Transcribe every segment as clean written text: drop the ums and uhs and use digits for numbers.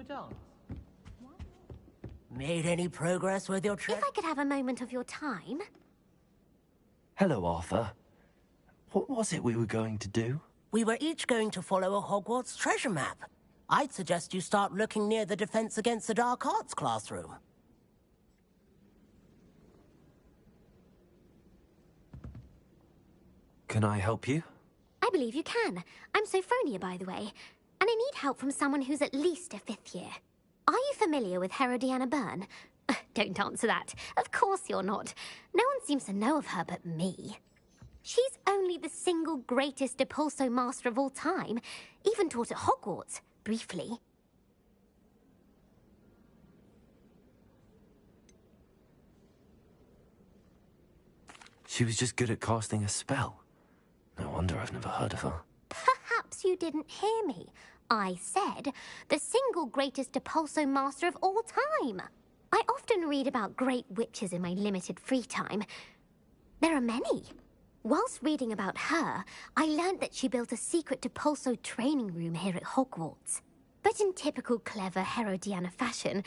dance? Made any progress with your trip? If I could have a moment of your time. Hello, Arthur. What was it we were going to do? We were each going to follow a Hogwarts treasure map. I'd suggest you start looking near the Defense Against the Dark Arts classroom. Can I help you? I believe you can. I'm Sophronia, by the way. And I need help from someone who's at least a 5th year. Are you familiar with Herodiana Byrne? Don't answer that. Of course you're not. No one seems to know of her but me. She's only the single greatest Depulso master of all time. Even taught at Hogwarts, briefly. She was just good at casting a spell. No wonder I've never heard of her. Perhaps you didn't hear me. I said the single greatest Depulso master of all time. I often read about great witches in my limited free time. There are many. Whilst reading about her, I learned that she built a secret Depulso training room here at Hogwarts. But in typical clever Herodiana fashion,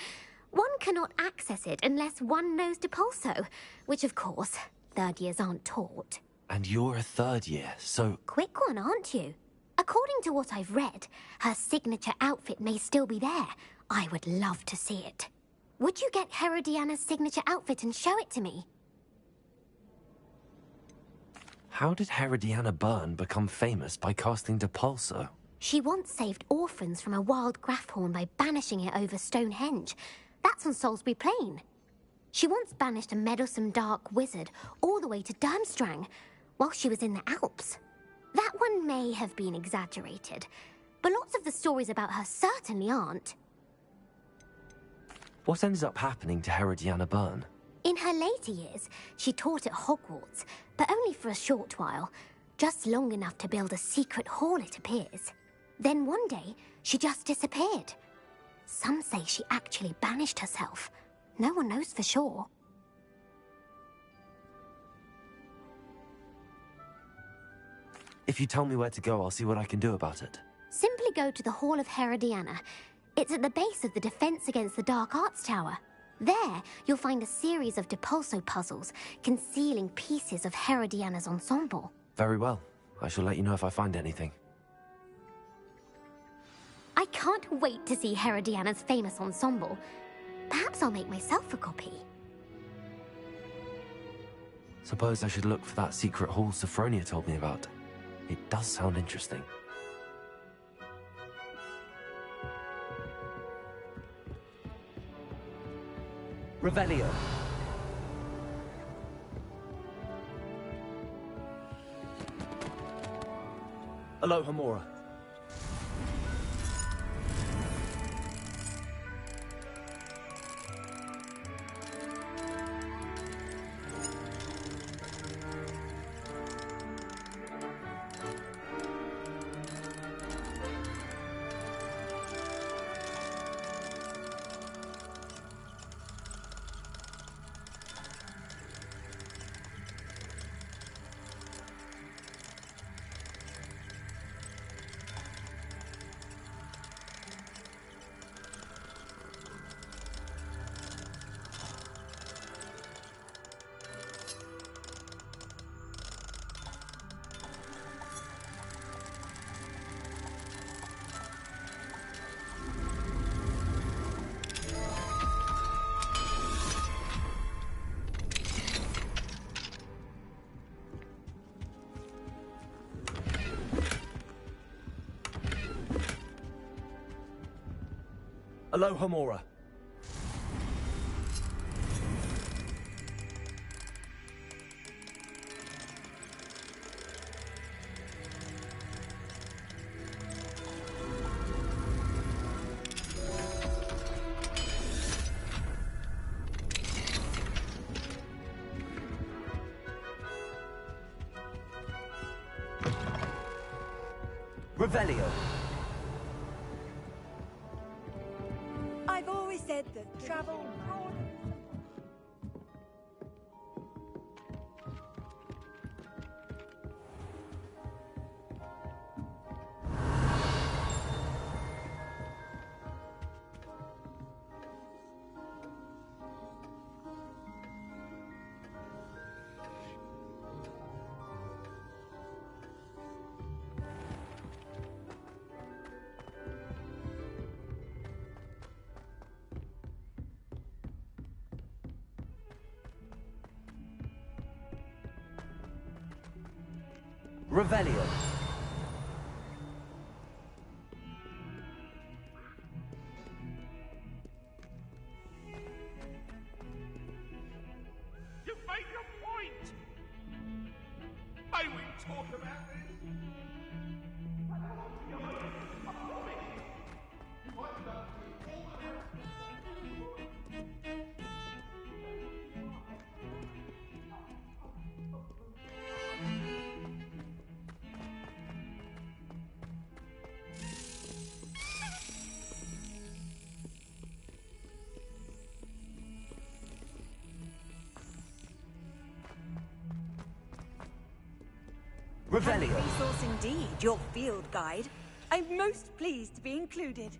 one cannot access it unless one knows Depulso, which of course, 3rd years aren't taught. And you're a 3rd year, so... Quick one, aren't you? According to what I've read, her signature outfit may still be there. I would love to see it. Would you get Herodiana's signature outfit and show it to me? How did Herodiana Byrne become famous by casting Depulso? She once saved orphans from a wild Graphorn by banishing it over Stonehenge. That's on Salisbury Plain. She once banished a meddlesome dark wizard all the way to Durmstrang, while she was in the Alps. That one may have been exaggerated, but lots of the stories about her certainly aren't. What ends up happening to Herodiana Byrne? In her later years, she taught at Hogwarts, but only for a short while, just long enough to build a secret hall, it appears. Then one day, she just disappeared. Some say she actually banished herself. No one knows for sure. If you tell me where to go, I'll see what I can do about it. Simply go to the Hall of Herodiana. It's at the base of the Defense Against the Dark Arts Tower. There, you'll find a series of Depulso puzzles concealing pieces of Herodiana's ensemble. Very well. I shall let you know if I find anything. I can't wait to see Herodiana's famous ensemble. Perhaps I'll make myself a copy. Suppose I should look for that secret hall Sophronia told me about. It does sound interesting. Revelio. Alohomora. Alohomora. Revelio. I've always said that travel broad. Revelio. You make a point! May we talk about this? Revelio. Resource indeed, your field guide. I'm most pleased to be included.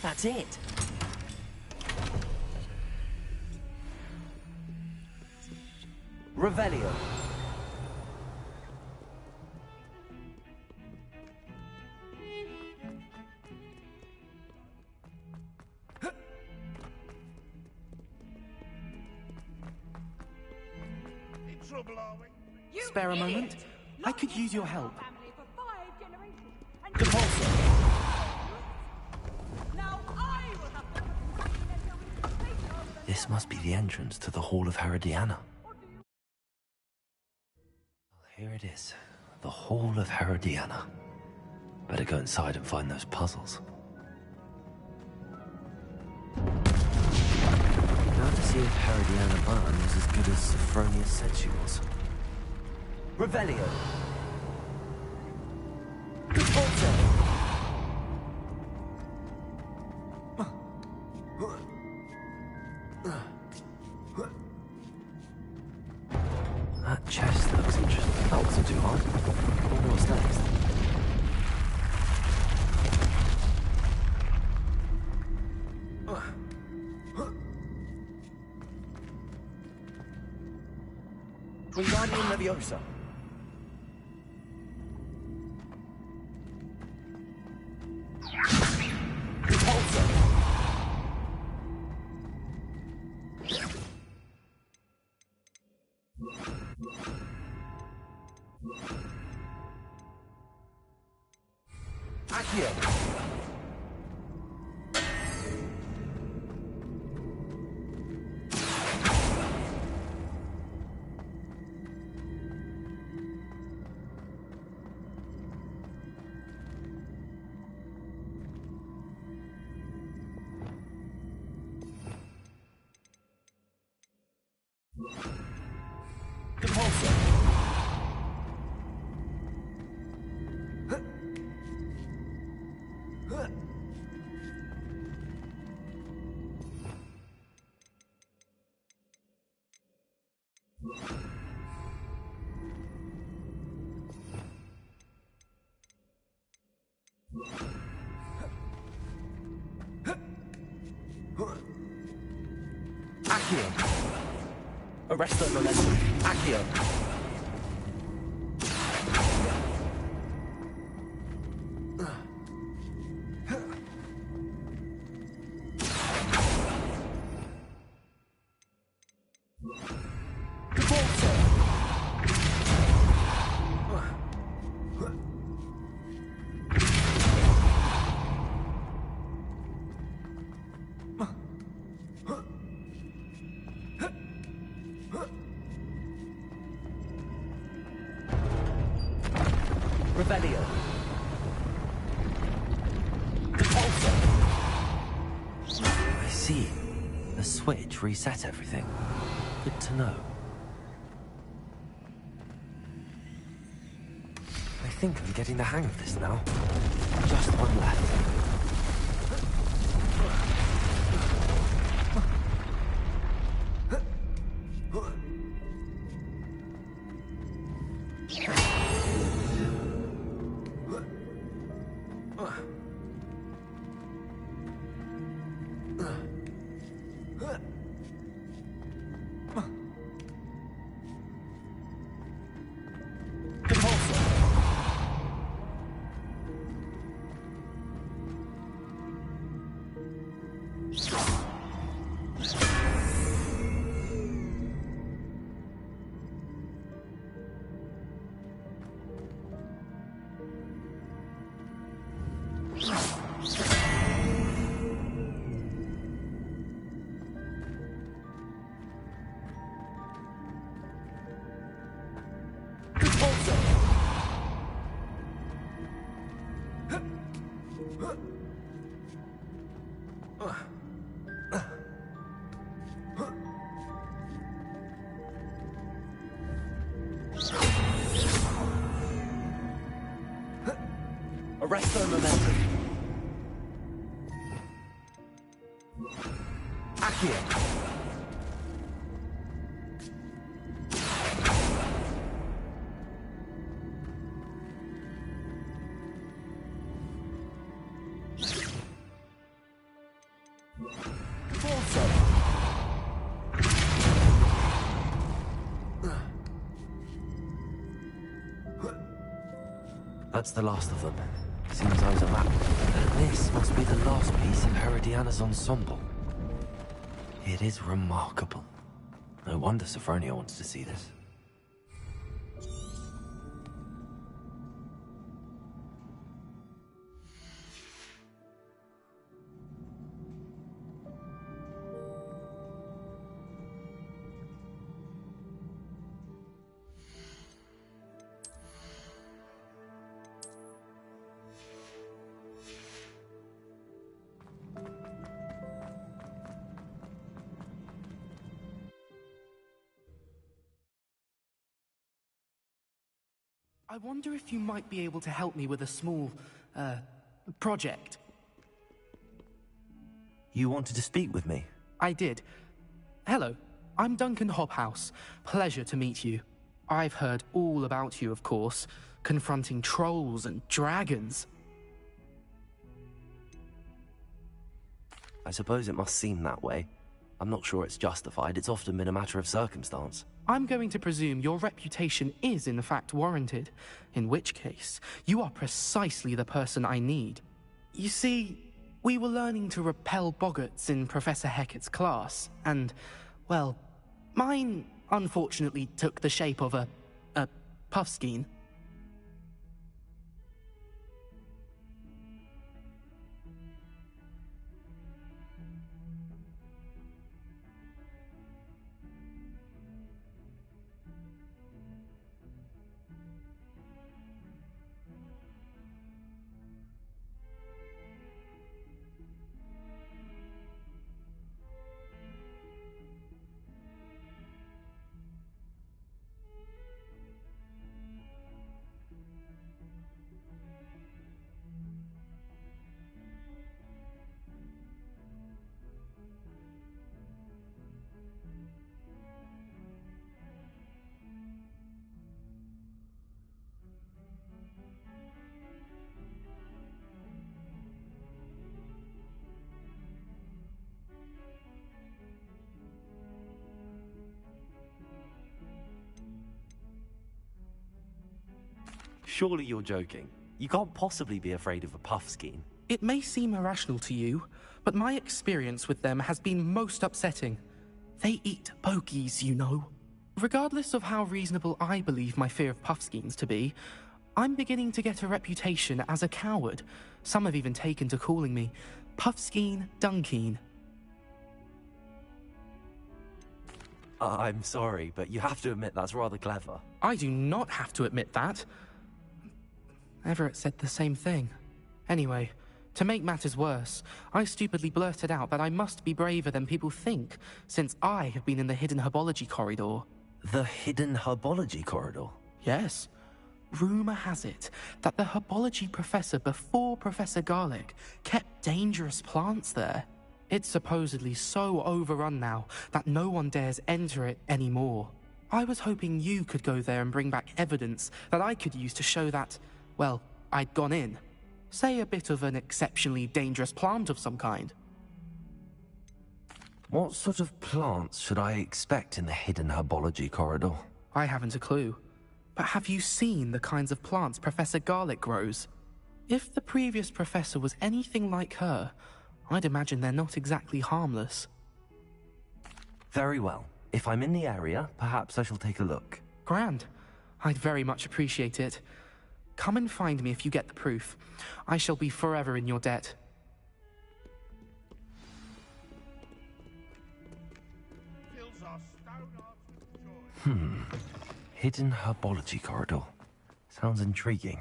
That's it. Revelio. In trouble, are we? You Spare a idiot! moment? I could use your help. Family for 5 generations, and Depulso. now I will have to put the take over. This must be the entrance to the Hall of Herodiana. Here it is, the Hall of Herodiana. Better go inside and find those puzzles. Now to see if Herodiana Byrne was as good as Sophronia said she was. Revelio. Depulso. That chest looks interesting. That wasn't too hard. I wonder what's next. Wingardium Leviosa. Depulso. Accio. Depulso. Accio. Arresto Momentum. Accio. Depulso. Revelio. Depulso. I see. The switch reset everything. Good to know. I think I'm getting the hang of this now. Just one left. Arresto momentum. Accio. That's the last of them. Seems I was a map. This must be the last piece of Herodiana's ensemble. It is remarkable. No wonder Sophronia wanted to see this. I wonder if you might be able to help me with a small, project. You wanted to speak with me? I did. Hello, I'm Duncan Hobhouse. Pleasure to meet you. I've heard all about you, of course, confronting trolls and dragons. I suppose it must seem that way. I'm not sure it's justified. It's often been a matter of circumstance. I'm going to presume your reputation is in fact warranted, in which case, you are precisely the person I need. You see, we were learning to repel boggarts in Professor Hecat's class, and, well, mine unfortunately took the shape of a puffskein. Surely you're joking. You can't possibly be afraid of a puffskein. It may seem irrational to you, but my experience with them has been most upsetting. They eat bogies, you know. Regardless of how reasonable I believe my fear of puffskeins to be, I'm beginning to get a reputation as a coward. Some have even taken to calling me Puffskein Dunkeen. I'm sorry, but you have to admit that's rather clever. I do not have to admit that. Everett said the same thing. Anyway, to make matters worse, I stupidly blurted out that I must be braver than people think, since I have been in the hidden herbology corridor. The hidden herbology corridor? Yes. Rumor has it that the herbology professor before Professor Garlic kept dangerous plants there. It's supposedly so overrun now that no one dares enter it anymore. I was hoping you could go there and bring back evidence that I could use to show that, well, I'd gone in. Say a bit of an exceptionally dangerous plant of some kind. What sort of plants should I expect in the hidden herbology corridor? I haven't a clue. But have you seen the kinds of plants Professor Garlic grows? If the previous professor was anything like her, I'd imagine they're not exactly harmless. Very well. If I'm in the area, perhaps I shall take a look. Grand. I'd very much appreciate it. Come and find me if you get the proof. I shall be forever in your debt. Fills our stone hearts with joy. Hidden herbology corridor. Sounds intriguing.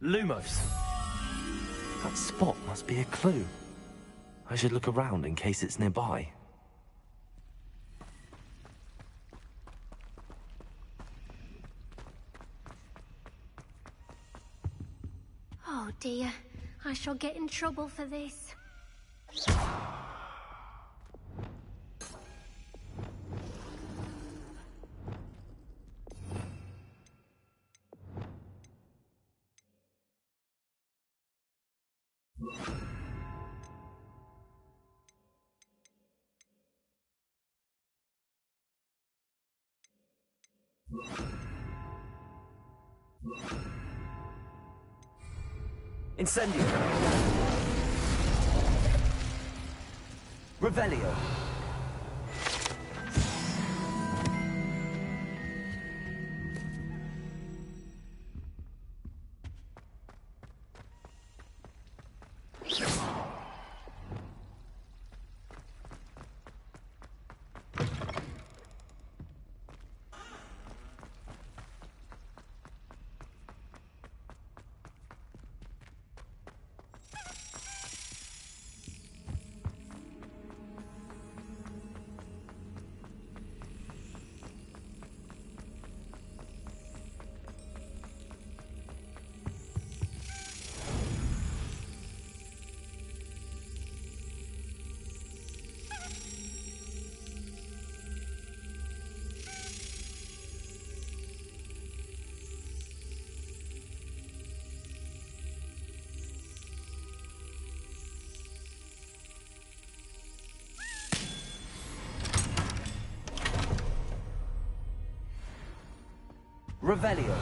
Lumos. That spot must be a clue. I should look around in case it's nearby. Oh dear, I shall get in trouble for this. Incendio. Revelio. Revelio.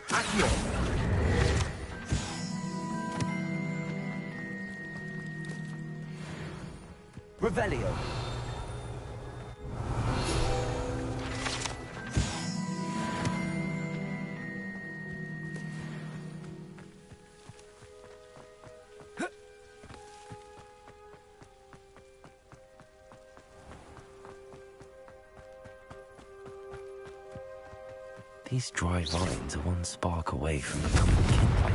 Accio. Revelio. These dry vines are one spark away from becoming kindling.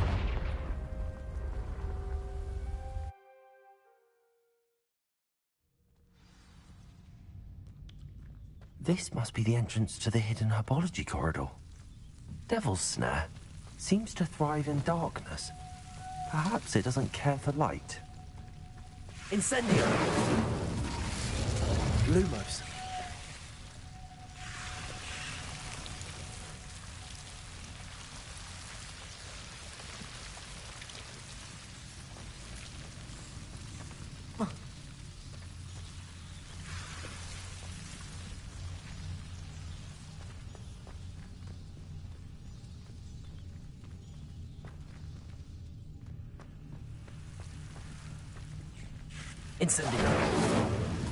This must be the entrance to the hidden herbology corridor. Devil's Snare seems to thrive in darkness. Perhaps it doesn't care for light. Incendio. Lumos. Incendio.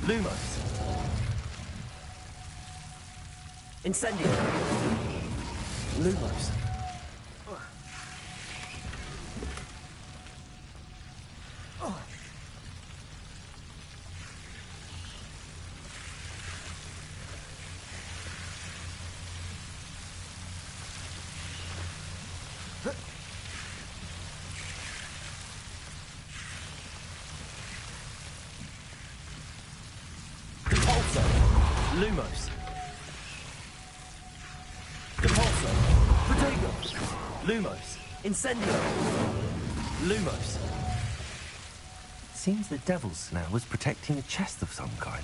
Lumos. Incendio. Lumos. Lumos. Compulso. Protego. Lumos. Incendio. Lumos. Seems the devil's snare was protecting a chest of some kind.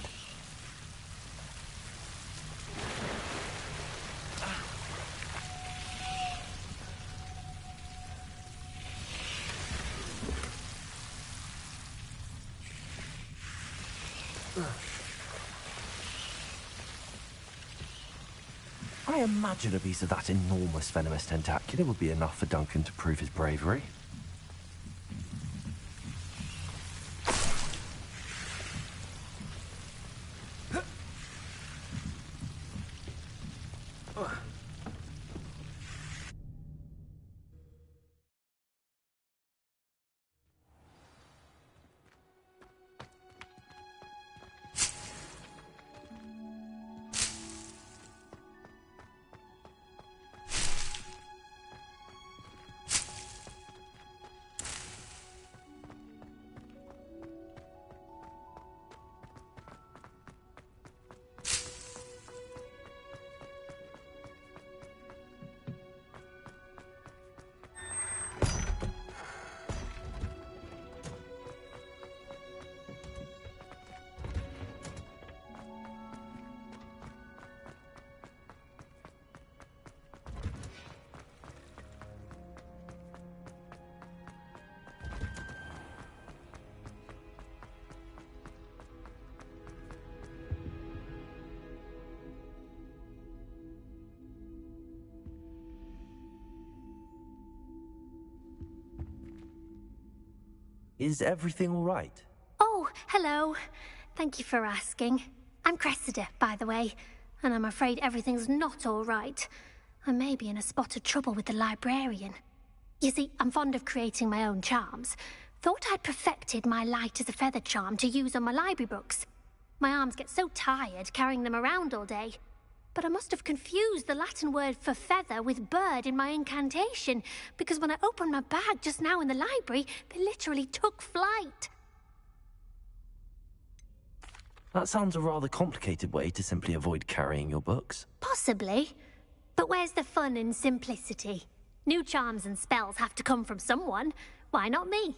I imagine a piece of that enormous venomous tentacular would be enough for Duncan to prove his bravery. Is everything all right? Oh, hello. Thank you for asking. I'm Cressida, by the way, and I'm afraid everything's not all right. I may be in a spot of trouble with the librarian. You see, I'm fond of creating my own charms. Thought I'd perfected my light as a feather charm to use on my library books. My arms get so tired carrying them around all day. But I must have confused the Latin word for feather with bird in my incantation, because when I opened my bag just now in the library, they literally took flight. That sounds a rather complicated way to simply avoid carrying your books. Possibly. But where's the fun in simplicity? New charms and spells have to come from someone. Why not me?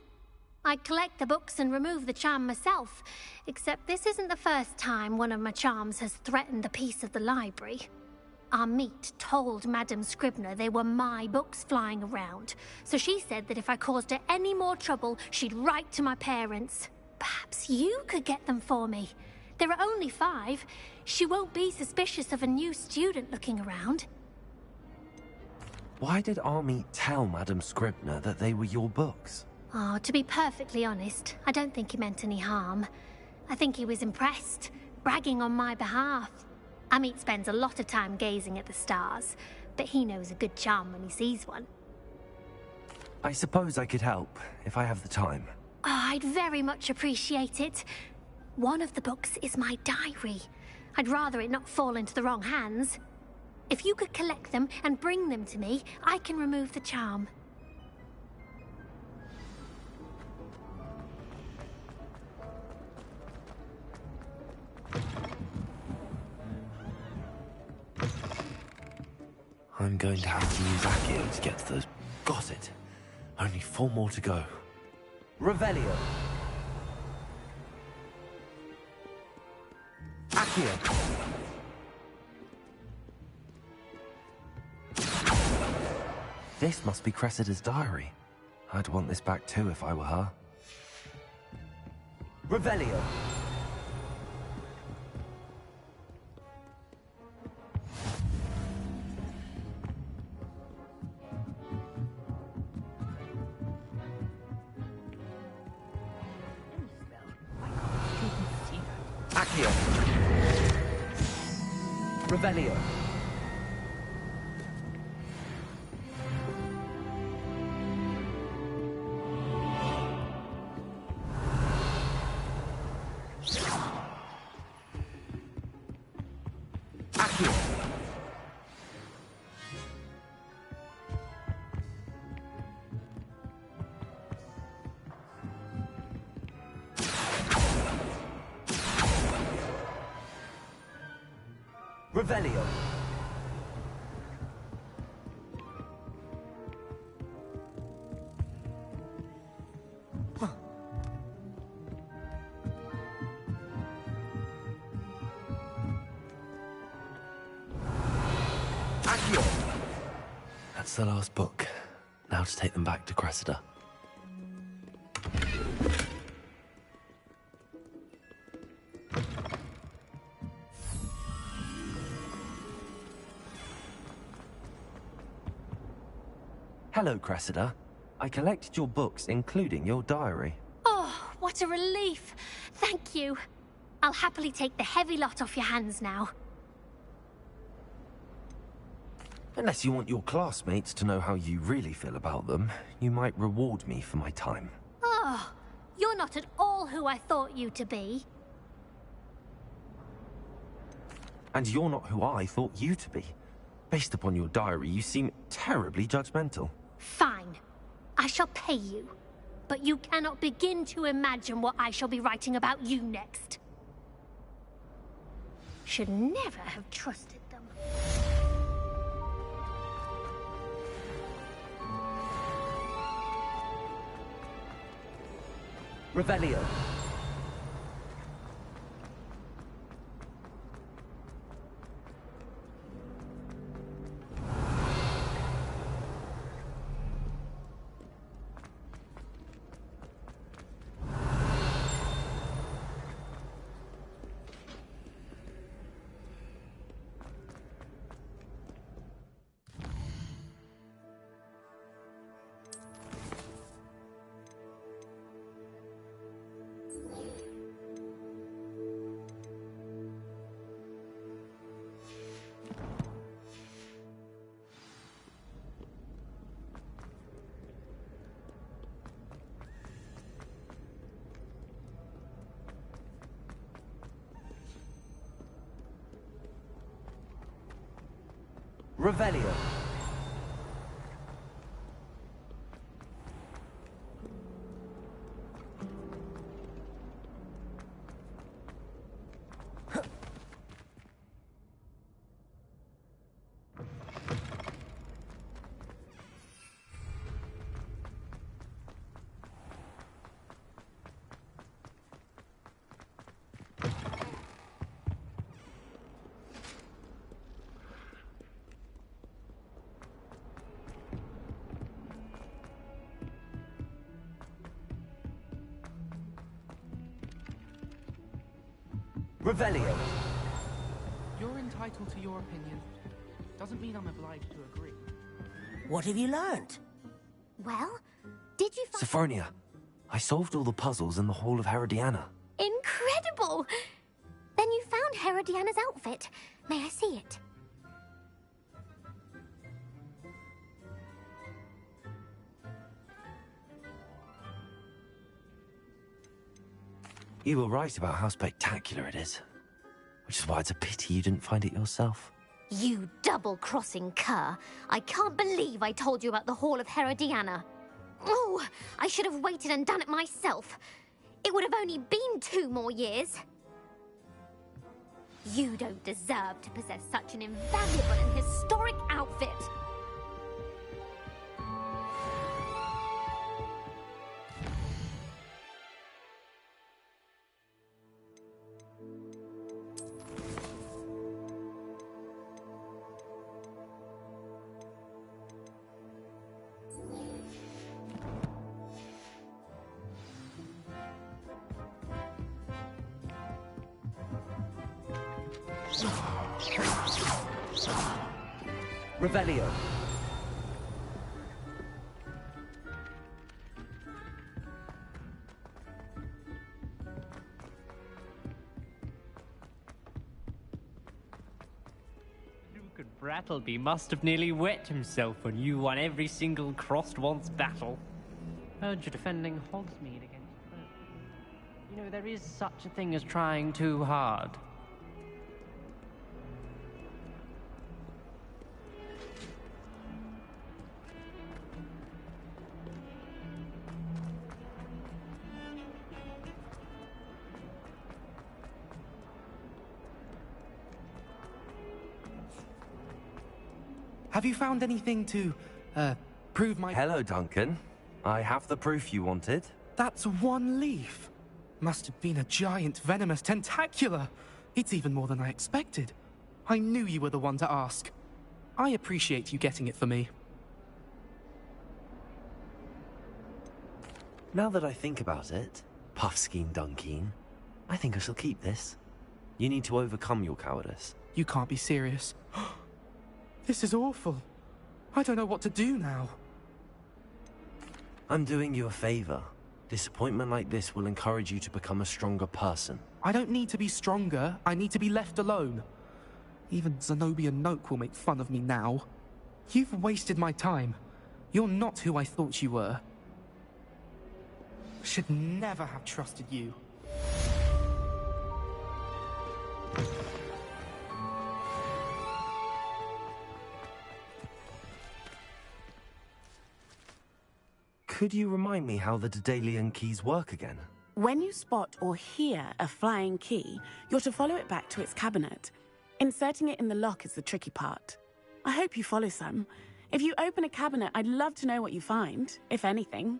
I collect the books and remove the charm myself, except this isn't the first time one of my charms has threatened the peace of the library. Our meet told Madame Scribner they were my books flying around, so she said that if I caused her any more trouble, she'd write to my parents. Perhaps you could get them for me. There are only 5. She won't be suspicious of a new student looking around. Why did Army tell Madame Scribner that they were your books? Oh, to be perfectly honest, I don't think he meant any harm. I think he was impressed, bragging on my behalf. Amit spends a lot of time gazing at the stars, but he knows a good charm when he sees one. I suppose I could help, if I have the time. Oh, I'd very much appreciate it. One of the books is my diary. I'd rather it not fall into the wrong hands. If you could collect them and bring them to me, I can remove the charm. I'm going to have to use Accio to get to those... Got it. Only 4 more to go. Revelio. Accio. This must be Cressida's diary. I'd want this back too if I were her. Revelio. Accio. Revelio. Accio. Revelio. That's the last book. Now to take them back to Cressida. Hello, Cressida. I collected your books, including your diary. Oh, what a relief. Thank you. I'll happily take the heavy lot off your hands now. Unless you want your classmates to know how you really feel about them, you might reward me for my time. Oh, you're not at all who I thought you to be. And you're not who I thought you to be. Based upon your diary, you seem terribly judgmental. Fine. I shall pay you. But you cannot begin to imagine what I shall be writing about you next. Should never have trusted them. Revelio. Revelio. Revelio. You're entitled to your opinion. Doesn't mean I'm obliged to agree. What have you learned? Well, did you find... Sophronia, I solved all the puzzles in the Hall of Herodiana. Incredible! Then you found Herodiana's outfit. May I see it? You were right about how spectacular it is. Which is why it's a pity you didn't find it yourself. You double-crossing cur. I can't believe I told you about the Hall of Herodiana. Oh, I should have waited and done it myself. It would have only been 2 more years. You don't deserve to possess such an invaluable and historic outfit. Revelio. Duke and Brattleby must have nearly wet himself when you won every single crossed once battle. Heard you're defending Hogsmeade against Burton. You know, there is such a thing as trying too hard. Have you found anything to, prove my... Hello, Duncan. I have the proof you wanted. That's 1 leaf. Must have been a giant venomous tentacula. It's even more than I expected. I knew you were the one to ask. I appreciate you getting it for me. Now that I think about it, Puffskein Dunkeen, I think I shall keep this. You need to overcome your cowardice. You can't be serious. This is awful. I don't know what to do now. I'm doing you a favor. Disappointment like this will encourage you to become a stronger person. I don't need to be stronger. I need to be left alone. Even Zenobia Noak will make fun of me now. You've wasted my time. You're not who I thought you were. Should never have trusted you. Could you remind me how the Daedalian keys work again? When you spot or hear a flying key, you're to follow it back to its cabinet. Inserting it in the lock is the tricky part. I hope you follow some. If you open a cabinet, I'd love to know what you find, if anything.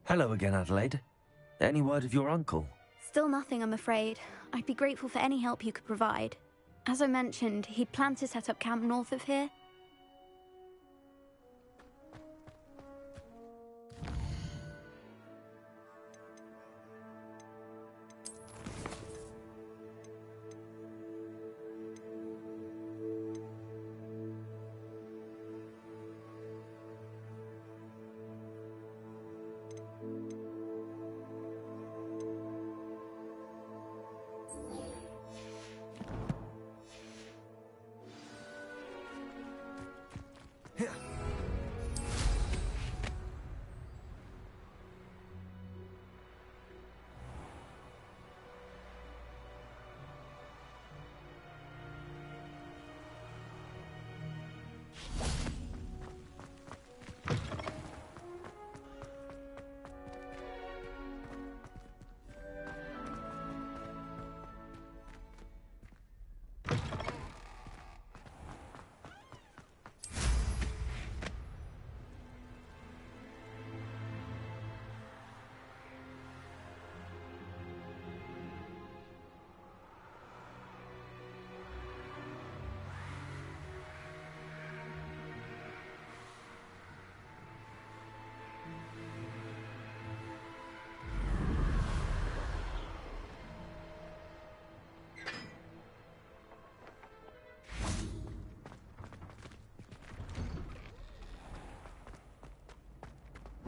Hello again, Adelaide. Any word of your uncle? Still nothing, I'm afraid. I'd be grateful for any help you could provide. As I mentioned, he'd planned to set up camp north of here.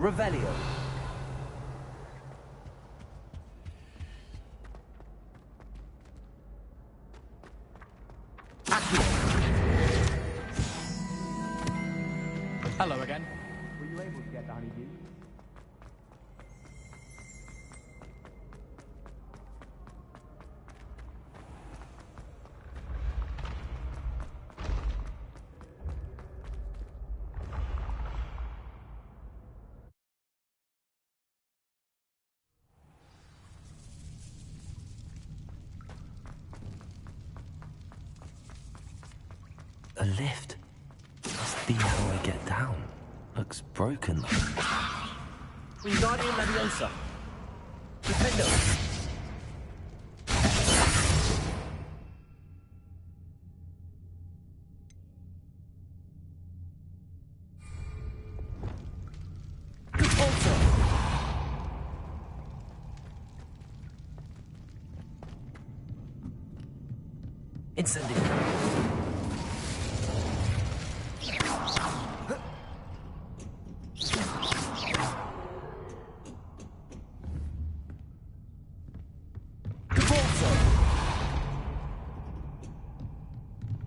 Revelio. Hello again. Were you able to get the honeydew? A lift? Must be how I get down. Looks broken. Wingardium Leviosa. Defendo. Incendio.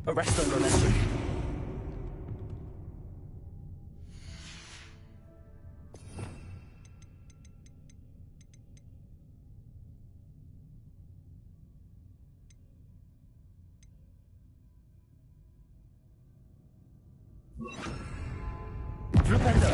Arresto momentum. Flipendo.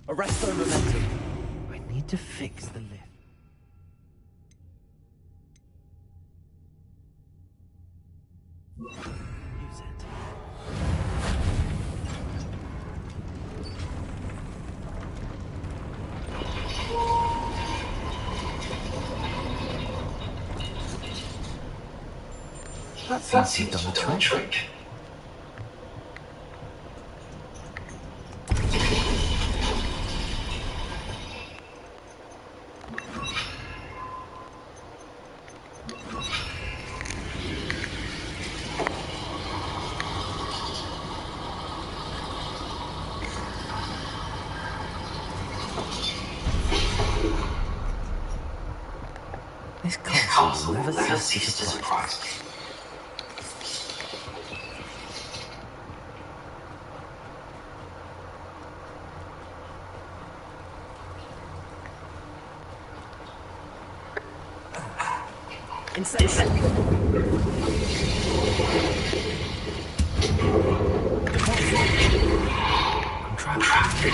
Arresto momentum. I need need to fix the lift. Use it. That seems to have done the trick. This castle never ceases to surprise me. I'm trapped.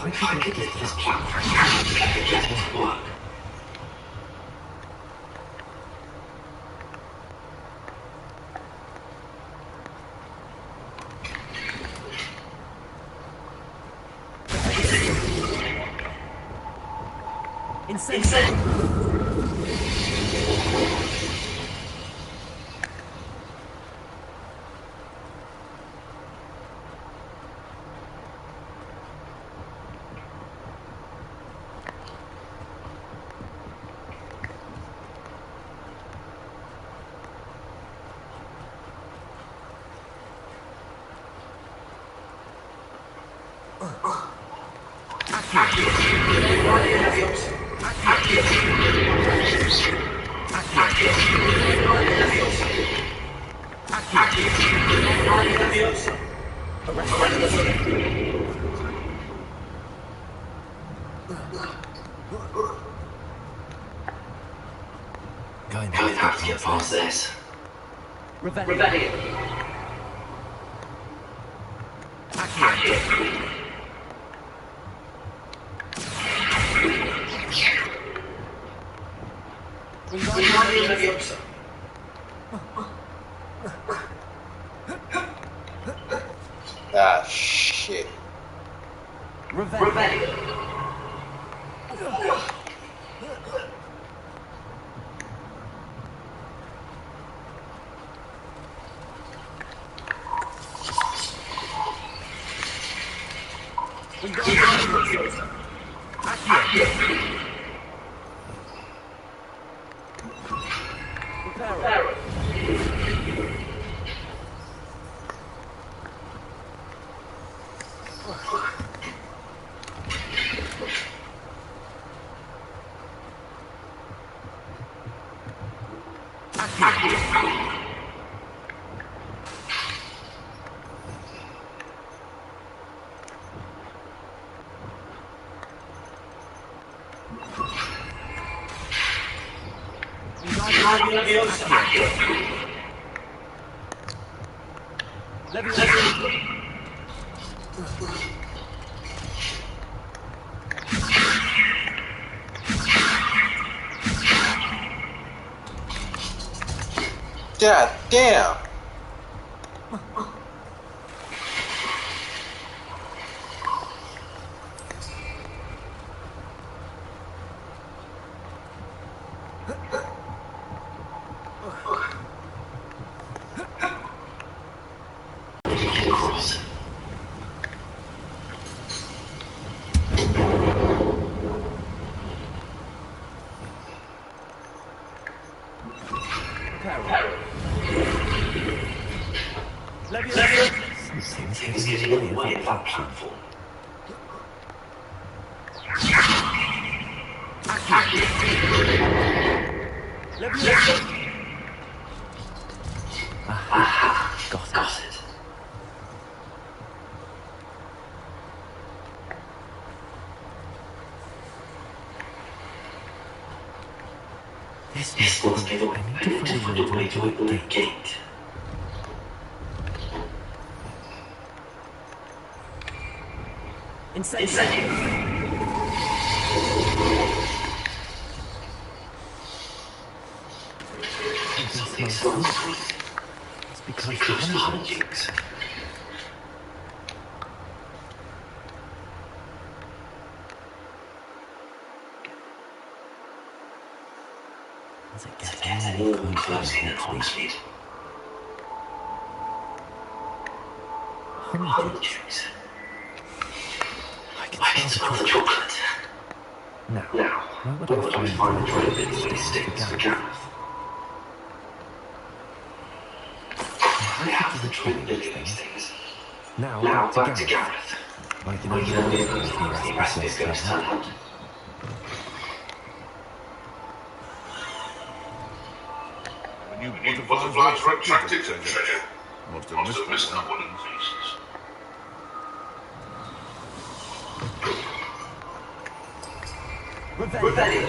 If I could get this plan to work. Going to have to get past this. Rebellion. Ah, shit. Rebellion. God damn! Something's getting in the way of that platform. Aha, got it. This must be the way. I need to find a way to open that gate. Incendiary. Something smells sweet. It's because the honeydews. Does it get any more closely than Hogsmeade? Honeydews. I can smell the chocolate. Now, where would I find the chocolate sticks for Gareth? I have to retrieve these things. Now back to Gareth. I can only imagine if the recipe is going to stand out. New butterflies are attracted to treasure. Must have missed that one in pieces. Ready.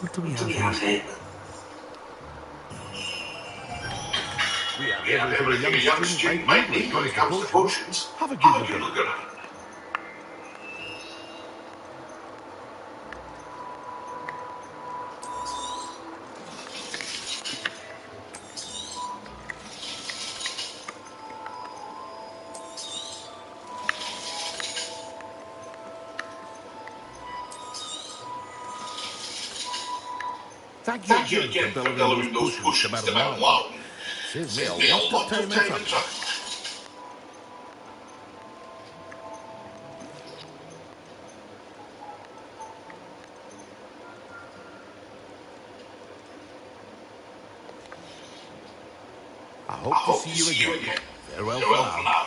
What do we have here? We have everything a young student might need when it comes to potions. Have a good look at it. Thank you again for delivering those potions to Mount Loudon. Saved me a lot of time and trouble. I hope to see you again. Farewell for now.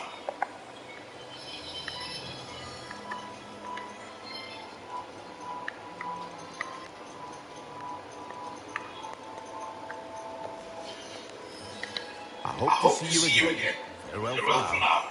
I hope to see you again. Farewell for now.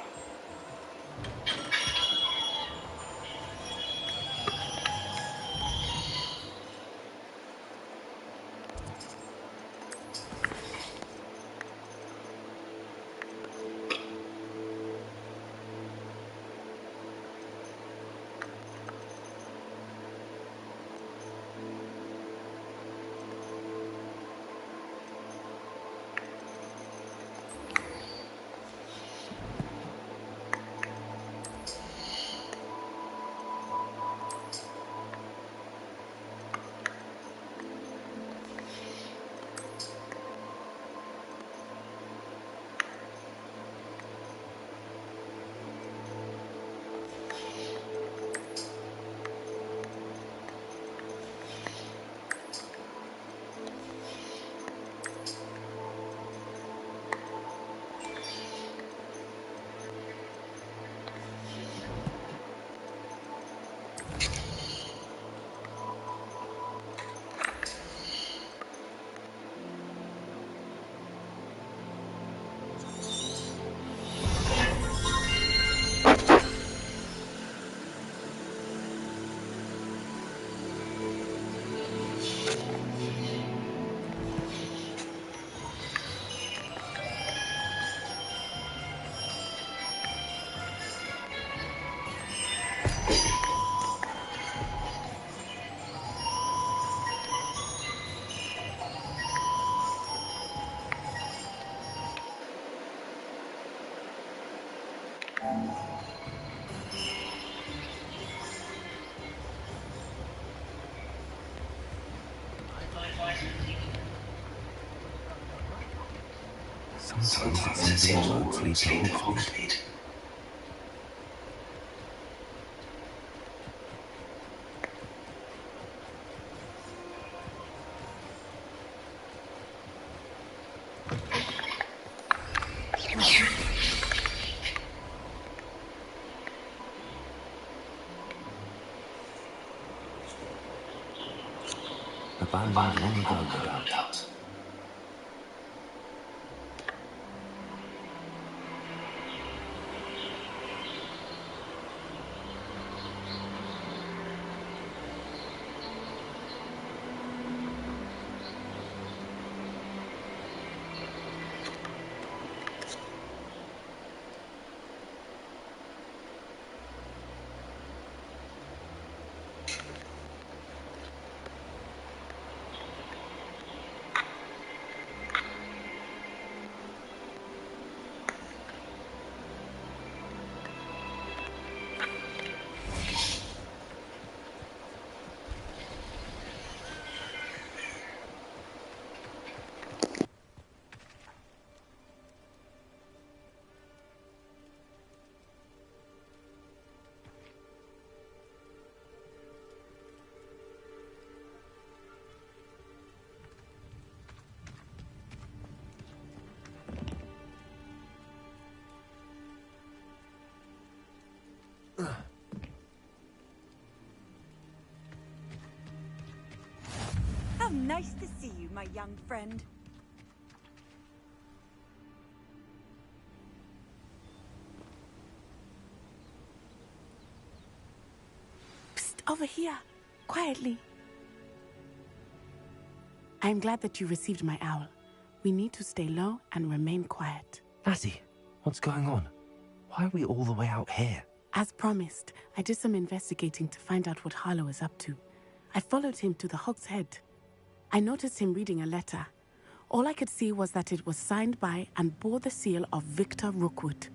Sometimes it seems all roads lead to Hogsmeade. Abandoned long ago, no doubt. How nice to see you, my young friend. Psst, over here. Quietly. I'm glad that you received my owl. We need to stay low and remain quiet. Natty, what's going on? Why are we all the way out here? As promised, I did some investigating to find out what Harlow is up to. I followed him to the Hog's Head. I noticed him reading a letter. All I could see was that it was signed by and bore the seal of Victor Rookwood.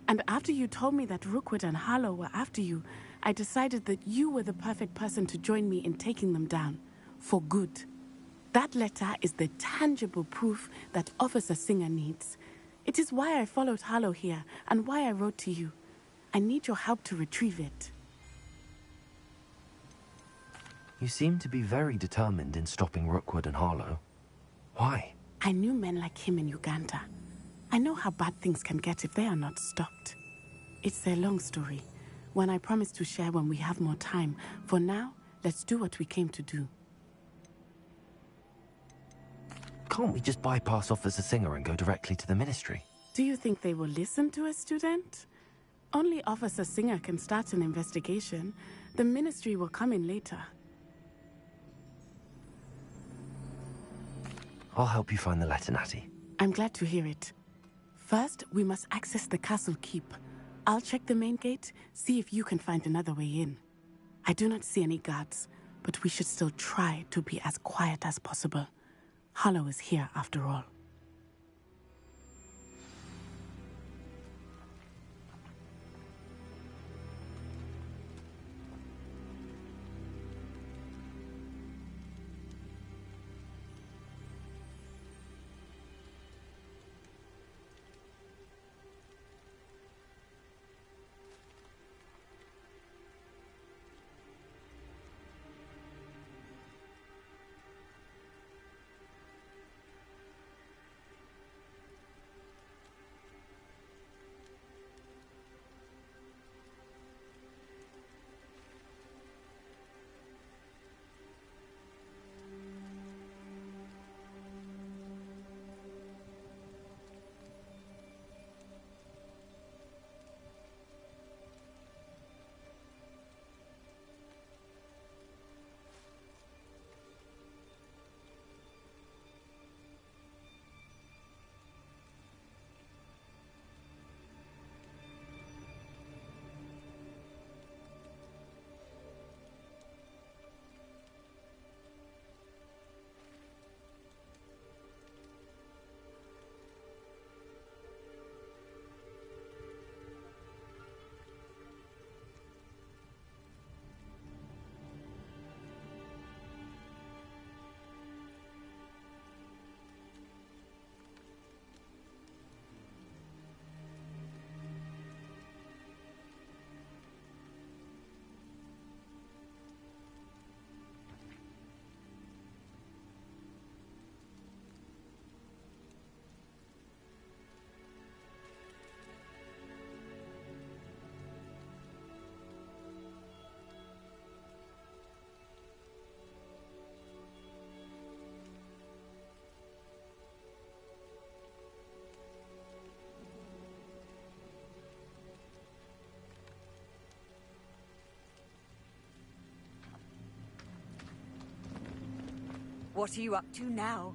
And after you told me that Rookwood and Harlow were after you, I decided that you were the perfect person to join me in taking them down. For good. That letter is the tangible proof that Officer Singer needs. It is why I followed Harlow here and why I wrote to you. I need your help to retrieve it. You seem to be very determined in stopping Rookwood and Harlow. Why? I knew men like him in Uganda. I know how bad things can get if they are not stopped. It's a long story, one I promise to share when we have more time. For now, let's do what we came to do. Can't we just bypass Officer Singer and go directly to the Ministry? Do you think they will listen to a student? Only Officer Singer can start an investigation. The Ministry will come in later. I'll help you find the letter, Natty. I'm glad to hear it. First, we must access the castle keep. I'll check the main gate, see if you can find another way in. I do not see any guards, but we should still try to be as quiet as possible. Harlow is here after all. What are you up to now?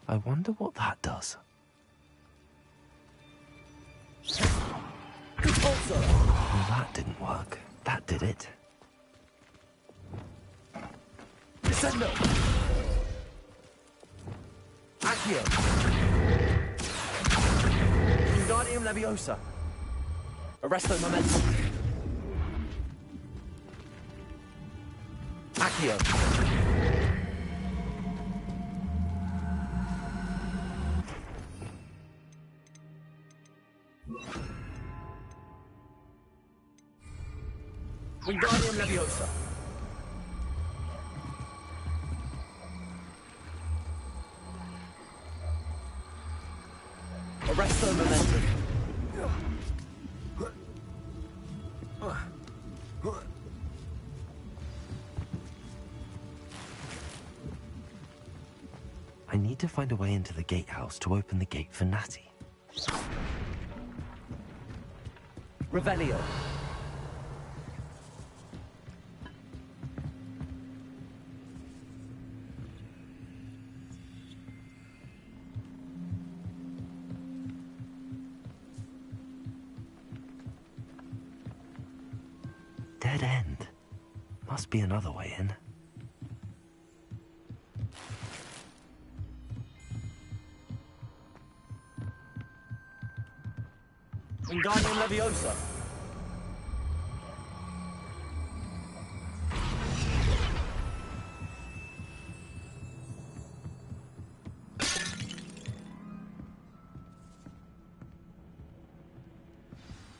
I wonder what that does. Well, that didn't work. That did it. Descendo! Accio! Wingardium Leviosa! Arresto Momentum! Accio! Wingardium Leviosa! Arresto Momentum! I need to find a way into the gatehouse to open the gate for Natty. Revelio! Dead end. Must be another way in. Wingardium Leviosa!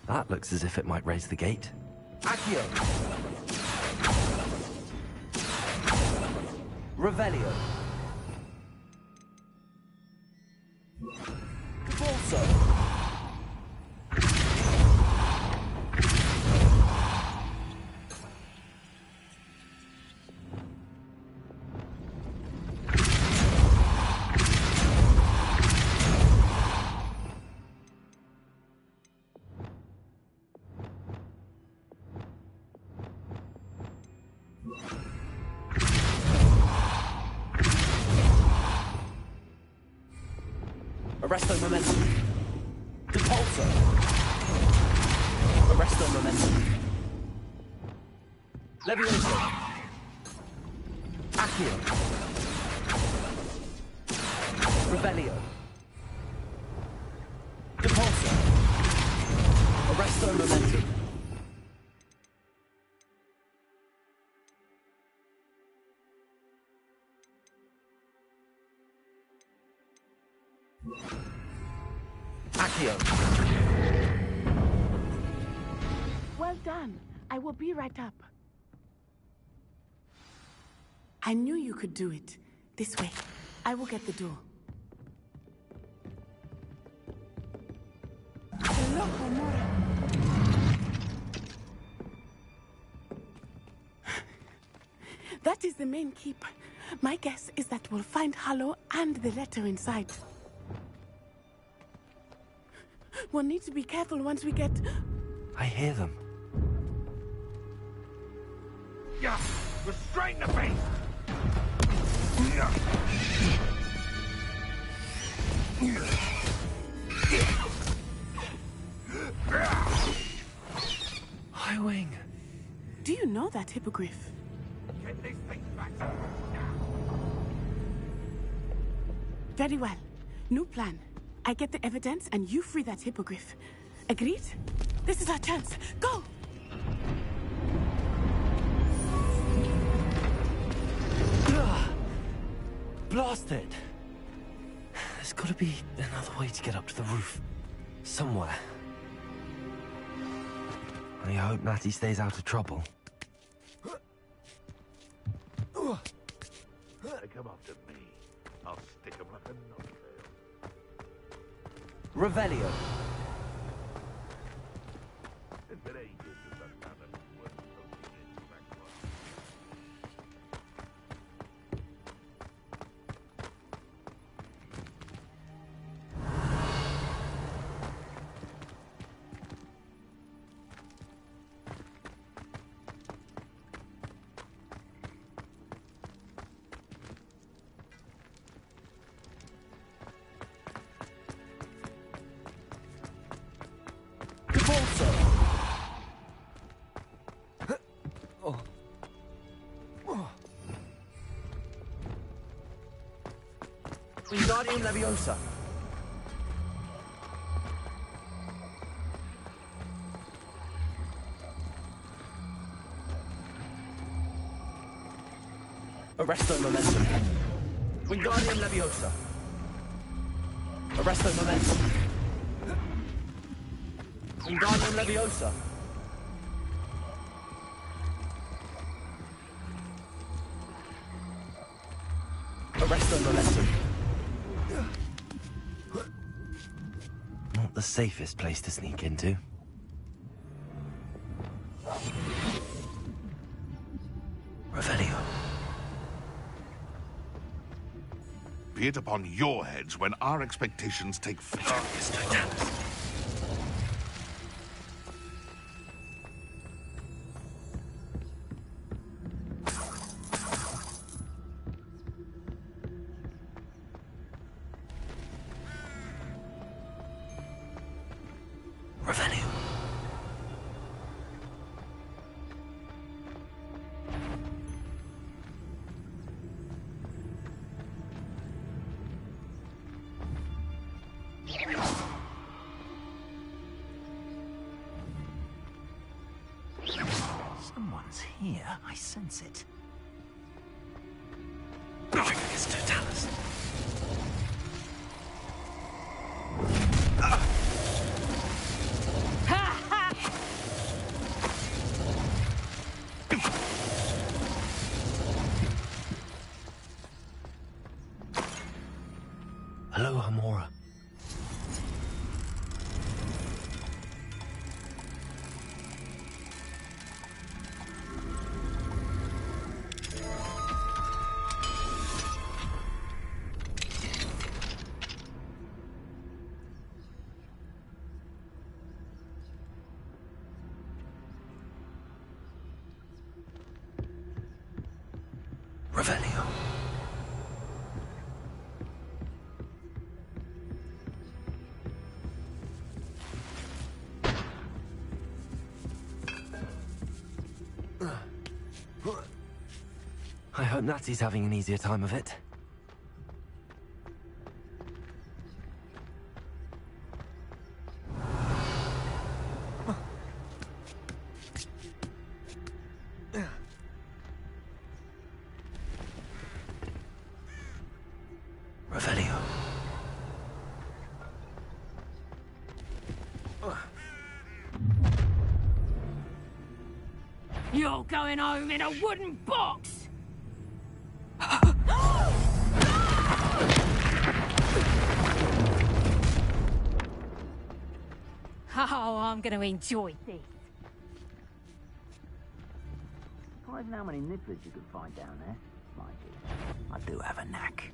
That looks as if it might raise the gate. Accio! Revelio! Convulso! Arresto Momentum! Depulso! Arresto Momentum! Levioso! Accio! Revelio! Arresto momentum. Accio. Well done. I will be right up. I knew you could do it. This way. I will get the door. Hello, Homura. That is the main keep. My guess is that we'll find Hallow and the letter inside. We'll need to be careful once we get... I hear them. Yeah! Restrain the beast! High Wing. Do you know that hippogriff? Get these things back. Very well. New plan. I get the evidence and you free that hippogriff. Agreed? This is our chance. Go! Blasted! There's gotta be another way to get up to the roof. Somewhere. I hope Natty stays out of trouble. They come after me. I'll stick them like a knobtail. Revelio. It's been ages since I've found them worth poking in back one. Wingardium Leviosa. Arresto momentum. Wingardium Leviosa. Arresto momentum. Wingardium Leviosa. Arresto momentum. Not the safest place to sneak into. Revelio. Be it upon your heads when our expectations take flight. Revelio. Someone's here. I sense it. It's Totalis. Hello, Hamora. Revelio. I hope Natty's having an easier time of it. You're going home in a wooden box! Oh, I'm going to enjoy this. Surprising how many nibblers you could find down there. Mind you, I do have a knack.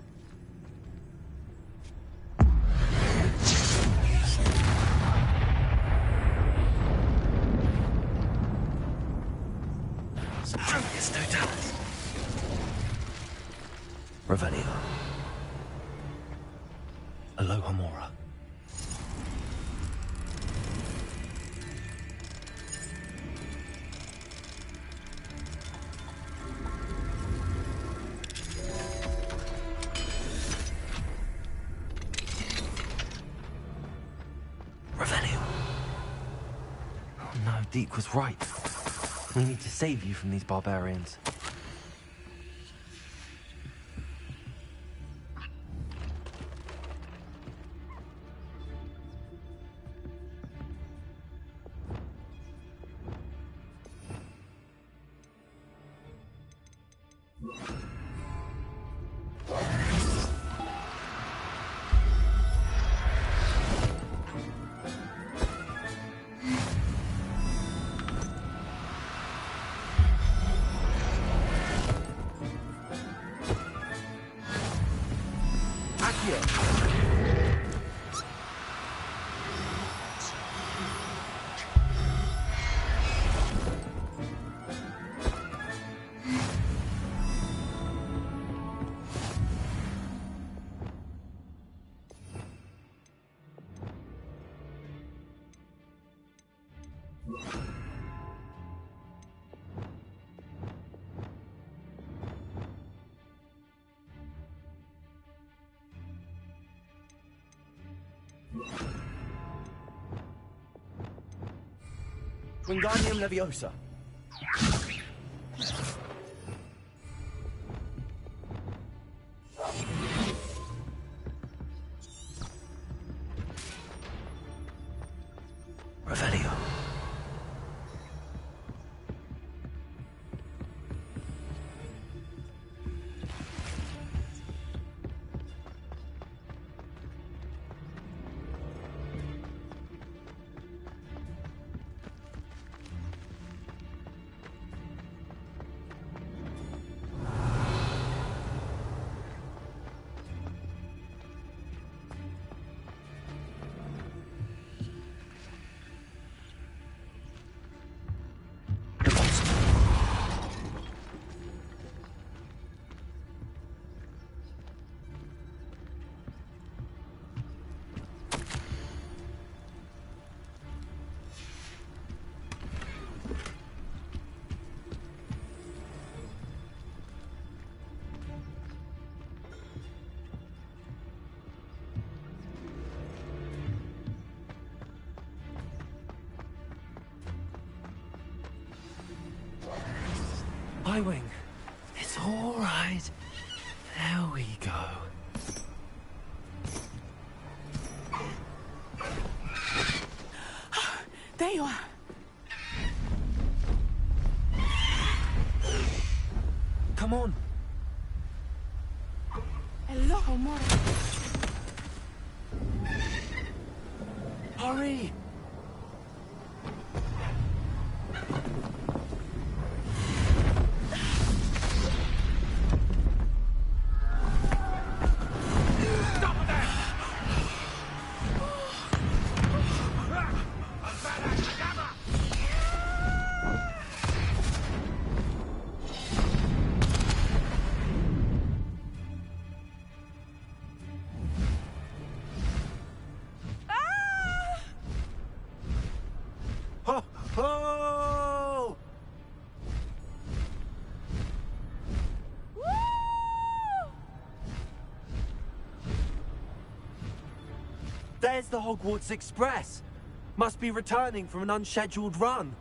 Yes, no doubt. Revelio. Aloha Mora. Revelio. Oh no, Deke was right. We need to save you from these barbarians. Wingardium Leviosa. Revelio. Highwing. It's all right. There we go. There you are. Come on. Hello, Mora. Hurry. Ho, ho! There's the Hogwarts Express. Must be returning from an unscheduled run.